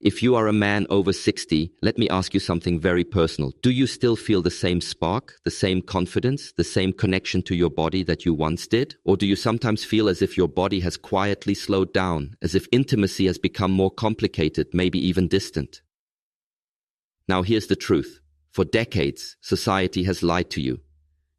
If you are a man over 60, let me ask you something very personal. Do you still feel the same spark, the same confidence, the same connection to your body that you once did? Or do you sometimes feel as if your body has quietly slowed down, as if intimacy has become more complicated, maybe even distant? Now here's the truth. For decades, society has lied to you.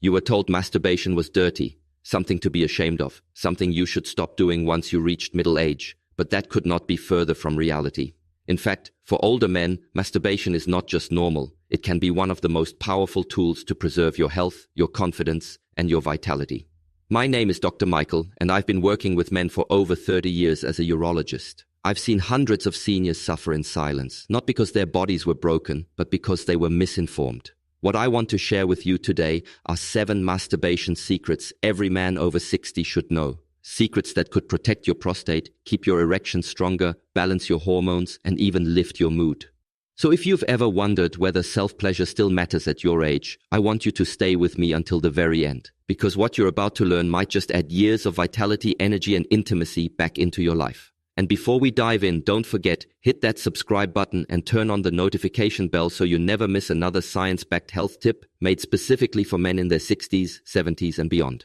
You were told masturbation was dirty, something to be ashamed of, something you should stop doing once you reached middle age. But that could not be further from reality. In fact, for older men, masturbation is not just normal. It can be one of the most powerful tools to preserve your health, your confidence, and your vitality. My name is Dr. Michael, and I've been working with men for over 30 years as a urologist. I've seen hundreds of seniors suffer in silence, not because their bodies were broken, but because they were misinformed. What I want to share with you today are 7 masturbation secrets every man over 60 should know. Secrets that could protect your prostate, keep your erection stronger, balance your hormones, and even lift your mood. So if you've ever wondered whether self-pleasure still matters at your age, I want you to stay with me until the very end, because what you're about to learn might just add years of vitality, energy, and intimacy back into your life. And before we dive in, don't forget, hit that subscribe button and turn on the notification bell so you never miss another science-backed health tip made specifically for men in their 60s, 70s, and beyond.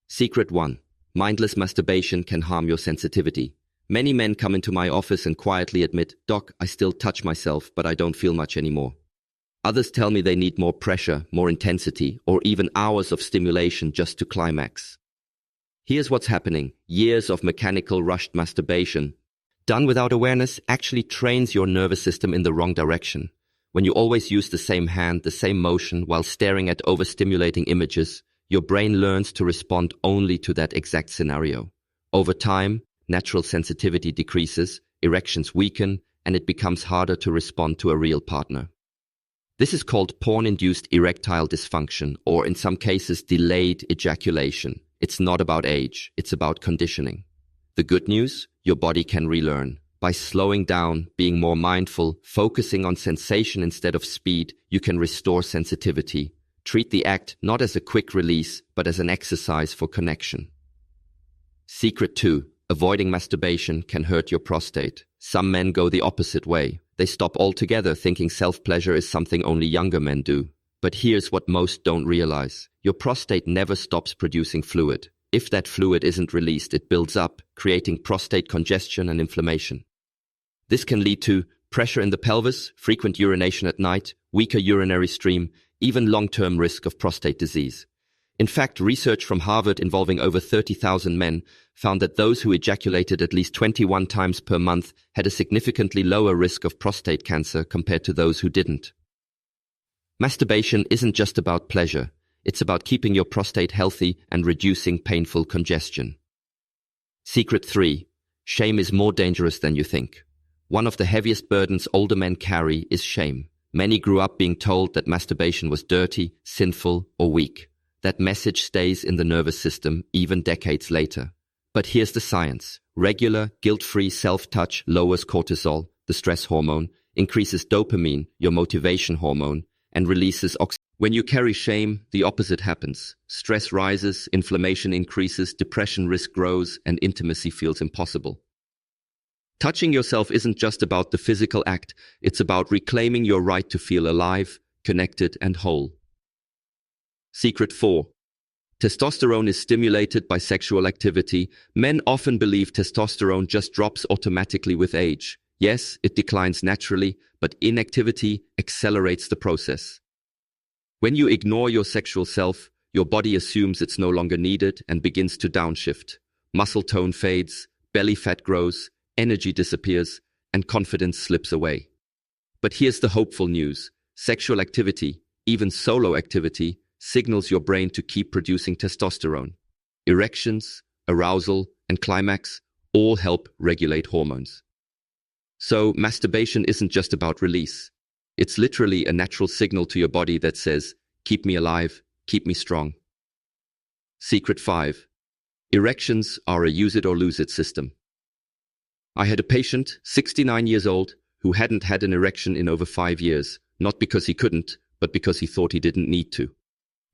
Secret 1. Mindless masturbation can harm your sensitivity. Many men come into my office and quietly admit, "Doc, I still touch myself, but I don't feel much anymore." Others tell me they need more pressure, more intensity, or even hours of stimulation just to climax. Here's what's happening. Years of mechanical rushed masturbation, done without awareness, actually trains your nervous system in the wrong direction. When you always use the same hand, the same motion, while staring at overstimulating images, your brain learns to respond only to that exact scenario. Over time, natural sensitivity decreases, erections weaken, and it becomes harder to respond to a real partner. This is called porn-induced erectile dysfunction, or in some cases, delayed ejaculation. It's not about age, it's about conditioning. The good news? Your body can relearn. By slowing down, being more mindful, focusing on sensation instead of speed, you can restore sensitivity. Treat the act not as a quick release, but as an exercise for connection. Secret 2. Avoiding masturbation can hurt your prostate. Some men go the opposite way. They stop altogether, thinking self-pleasure is something only younger men do. But here's what most don't realize. Your prostate never stops producing fluid. If that fluid isn't released, it builds up, creating prostate congestion and inflammation. This can lead to pressure in the pelvis, frequent urination at night, weaker urinary stream, even long-term risk of prostate disease. In fact, research from Harvard involving over 30,000 men found that those who ejaculated at least 21 times per month had a significantly lower risk of prostate cancer compared to those who didn't. Masturbation isn't just about pleasure. It's about keeping your prostate healthy and reducing painful congestion. Secret 3. Shame is more dangerous than you think. One of the heaviest burdens older men carry is shame. Many grew up being told that masturbation was dirty, sinful, or weak. That message stays in the nervous system even decades later. But here's the science. Regular, guilt-free self-touch lowers cortisol, the stress hormone, increases dopamine, your motivation hormone, and releases oxytocin. When you carry shame, the opposite happens. Stress rises, inflammation increases, depression risk grows, and intimacy feels impossible. Touching yourself isn't just about the physical act, it's about reclaiming your right to feel alive, connected, and whole. Secret 4. Testosterone is stimulated by sexual activity. Men often believe testosterone just drops automatically with age. Yes, it declines naturally, but inactivity accelerates the process. When you ignore your sexual self, your body assumes it's no longer needed and begins to downshift. Muscle tone fades, belly fat grows, energy disappears, and confidence slips away. But here's the hopeful news. Sexual activity, even solo activity, signals your brain to keep producing testosterone. Erections, arousal, and climax all help regulate hormones. So, masturbation isn't just about release. It's literally a natural signal to your body that says, keep me alive, keep me strong. Secret 5. Erections are a use it or lose it system. I had a patient, 69 years old, who hadn't had an erection in over 5 years, not because he couldn't, but because he thought he didn't need to.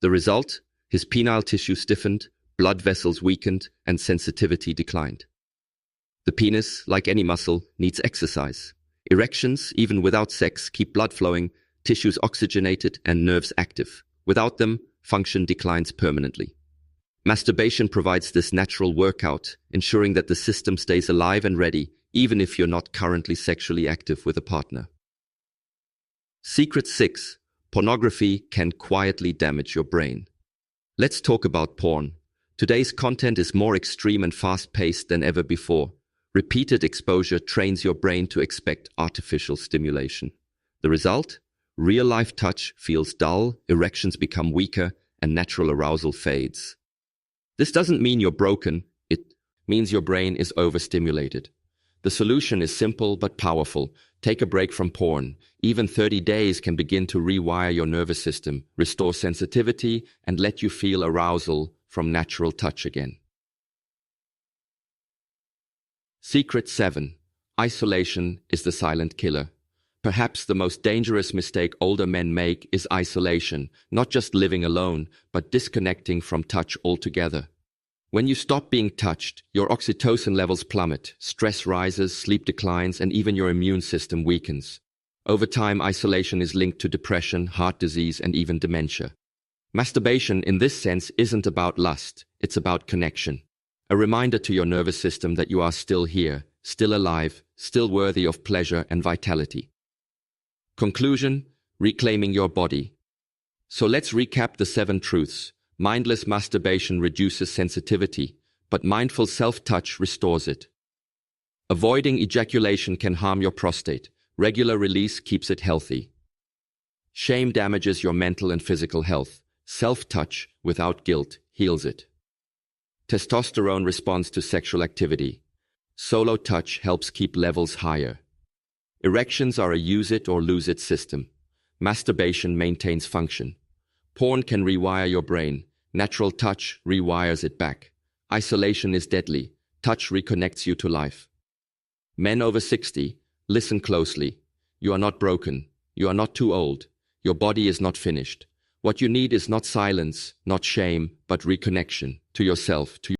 The result? His penile tissue stiffened, blood vessels weakened, and sensitivity declined. The penis, like any muscle, needs exercise. Erections, even without sex, keep blood flowing, tissues oxygenated, and nerves active. Without them, function declines permanently. Masturbation provides this natural workout, ensuring that the system stays alive and ready, even if you're not currently sexually active with a partner. Secret 6. Pornography can quietly damage your brain. Let's talk about porn. Today's content is more extreme and fast-paced than ever before. Repeated exposure trains your brain to expect artificial stimulation. The result? Real-life touch feels dull, erections become weaker, and natural arousal fades. This doesn't mean you're broken, it means your brain is overstimulated. The solution is simple but powerful. Take a break from porn. Even 30 days can begin to rewire your nervous system, restore sensitivity, and let you feel arousal from natural touch again. Secret 7. Isolation is the silent killer. Perhaps the most dangerous mistake older men make is isolation, not just living alone, but disconnecting from touch altogether. When you stop being touched, your oxytocin levels plummet, stress rises, sleep declines, and even your immune system weakens. Over time, isolation is linked to depression, heart disease, and even dementia. Masturbation, in this sense, isn't about lust, it's about connection. A reminder to your nervous system that you are still here, still alive, still worthy of pleasure and vitality. Conclusion: reclaiming your body. So let's recap the 7 truths. Mindless masturbation reduces sensitivity, but mindful self-touch restores it. Avoiding ejaculation can harm your prostate. Regular release keeps it healthy. Shame damages your mental and physical health. Self-touch, without guilt, heals it. Testosterone responds to sexual activity. Solo touch helps keep levels higher. Erections are a use it or lose it system. Masturbation maintains function. Porn can rewire your brain. Natural touch rewires it back. Isolation is deadly. Touch reconnects you to life. Men over 60, listen closely. You are not broken. You are not too old. Your body is not finished. What you need is not silence, not shame, but reconnection to yourself, to